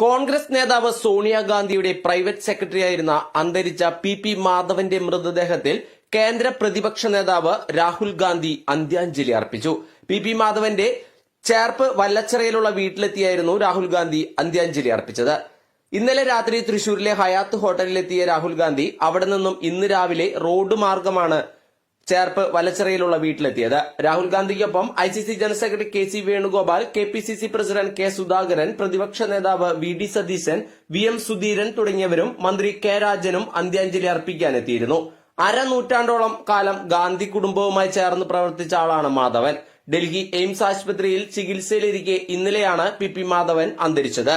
കോൺഗ്രസ് നേതാവ് സോണിയാഗാന്ധിയുടെ പ്രൈവറ്റ് സെക്രട്ടറിയായിരുന്ന അന്തരിച്ച പി മാധവന്റെ മൃതദേഹത്തിൽ കേന്ദ്ര പ്രതിപക്ഷ നേതാവ് രാഹുൽ ഗാന്ധി അന്ത്യാഞ്ജലി അർപ്പിച്ചു. പി മാധവന്റെ ചേർപ്പ് വല്ലച്ചിറയിലുള്ള വീട്ടിലെത്തിയായിരുന്നു രാഹുൽ ഗാന്ധി അന്ത്യാഞ്ജലി അർപ്പിച്ചത്. ഇന്നലെ രാത്രി തൃശൂരിലെ ഹയാത്ത് ഹോട്ടലിലെത്തിയ രാഹുൽ ഗാന്ധി അവിടെ നിന്നും ഇന്ന് രാവിലെ റോഡ് മാർഗമാണ് ചേർപ്പ് വല്ലച്ചിറയിലുള്ള വീട്ടിലെത്തിയത്. രാഹുൽ ഗാന്ധിക്കൊപ്പം ICC general secretary KC Venugopal, KPCC president K Sudhakaran, പ്രതിപക്ഷ നേതാവ് VD സതീശൻ, VM സുധീരൻ തുടങ്ങിയവരും മന്ത്രി K രാജനും അന്ത്യാഞ്ജലി അർപ്പിക്കാനെത്തിയിരുന്നു. അരനൂറ്റാണ്ടോളം കാലം ഗാന്ധി കുടുംബവുമായി ചേർന്ന് പ്രവർത്തിച്ച ആളാണ് മാധവൻ. ഡൽഹി എയിംസ് ആശുപത്രിയിൽ ചികിത്സയിലിരിക്കെ ഇന്നലെയാണ് പി മാധവൻ അന്തരിച്ചത്.